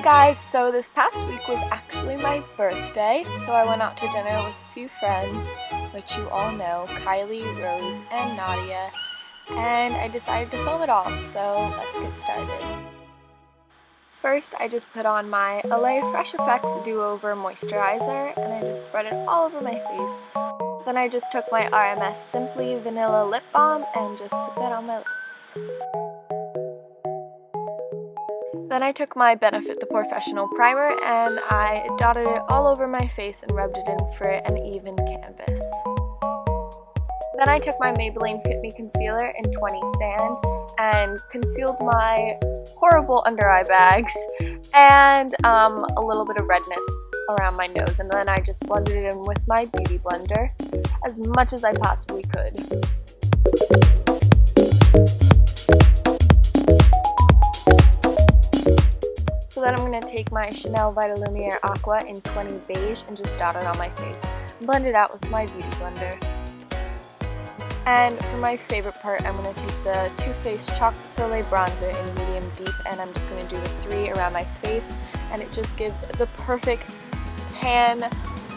guys, so this past week was actually my birthday, so I went out to dinner with a few friends, which you all know, Kylie, Rose, and Nadia, and I decided to film it all, so let's get started. First, I just put on my LA Fresh Effects Do-Over Moisturizer, and I just spread it all over my face. Then I just took my RMS Simply Vanilla Lip Balm and just put that on my lips. Then I took my Benefit the Professional Primer and I dotted it all over my face and rubbed it in for an even canvas. Then I took my Maybelline Fit Me Concealer in 20 Sand and concealed my horrible under eye bags and a little bit of redness around my nose, and then I just blended it in with my beauty blender as much as I possibly could. So then I'm going to take my Chanel Vitalumiere Aqua in 20 Beige and just dot it on my face and blend it out with my beauty blender. And for my favorite part, I'm going to take the Too Faced Chocolate Soleil Bronzer in Medium Deep, and I'm just going to do the 3 around my face, and it just gives the perfect tan,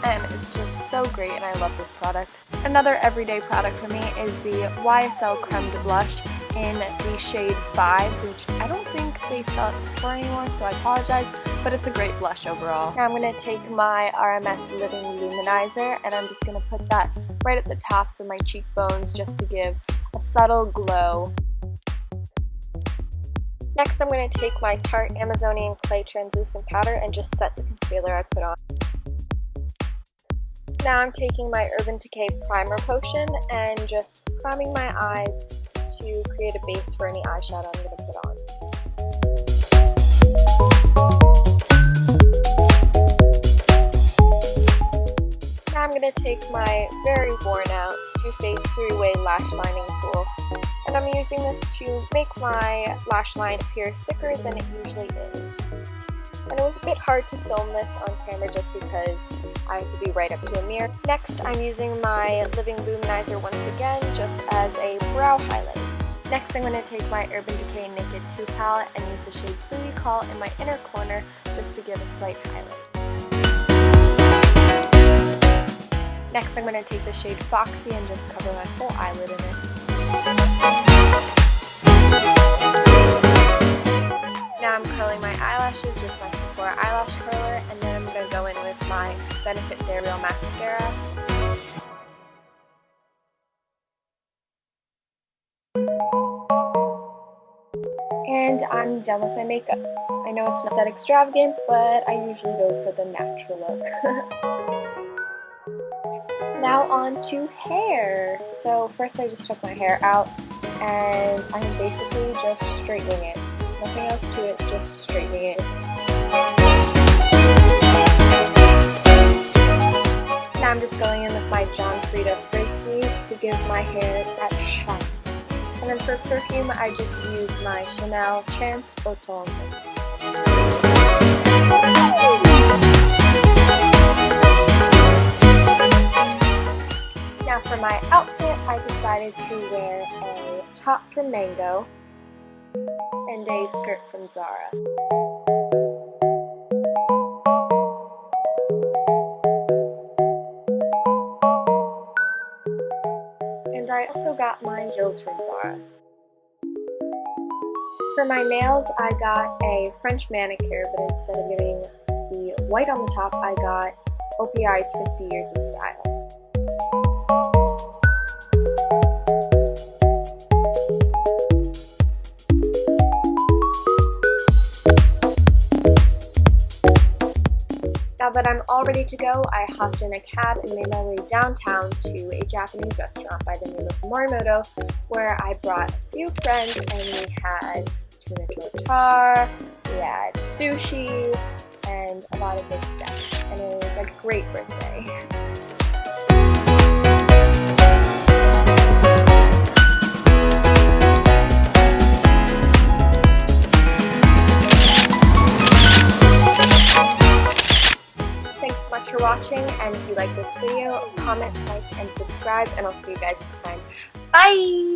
and it's just so great, and I love this product. Another everyday product for me is the YSL Creme de Blush in the shade 5, which I don't think they sell at Sephora anymore, so I apologize, but it's a great blush overall. Now I'm going to take my RMS Living Luminizer, and I'm just going to put that right at the tops of my cheekbones just to give a subtle glow. Next, I'm going to take my Tarte Amazonian Clay Translucent Powder and just set the concealer I put on. Now I'm taking my Urban Decay Primer Potion and just priming my eyes to create a base for any eyeshadow I'm going to put on. Now I'm going to take my very worn out Too Faced 3-Way Lash Lining Tool, and I'm using this to make my lash line appear thicker than it usually is. And it was a bit hard to film this on camera just because I have to be right up to a mirror. Next, I'm using my Living Luminizer once again just as a brow highlight. Next, I'm going to take my Urban Decay Naked 2 palette and use the shade Booty Call in my inner corner just to give a slight highlight. Next, I'm going to take the shade Foxy and just cover my whole eyelid in it. Now I'm curling my eyelashes with my Sephora eyelash curler, and then I'm going to go in with my Benefit They're Real mascara. And I'm done with my makeup. I know it's not that extravagant, but I usually go for the natural look. Now on to hair. So first I just took my hair out and I'm basically just straightening it. Nothing else to it, just straightening it. Now I'm just going in with my John Frieda Frisbees to give my hair that shine. And then for perfume, I just use my Chanel Chance Automne. Now for my outfit, I decided to wear a top from Mango and a skirt from Zara. And I also got my heels from Zara. For my nails, I got a French manicure, but instead of getting the white on the top, I got OPI's 50 Years of Style. Now that I'm all ready to go, I hopped in a cab and made my way downtown to a Japanese restaurant by the name of Morimoto, where I brought a few friends and we had tuna tartare, we had sushi, and a lot of good stuff. And it was a great birthday. For watching, and if you like this video, comment, like, and subscribe, and I'll see you guys next time. Bye!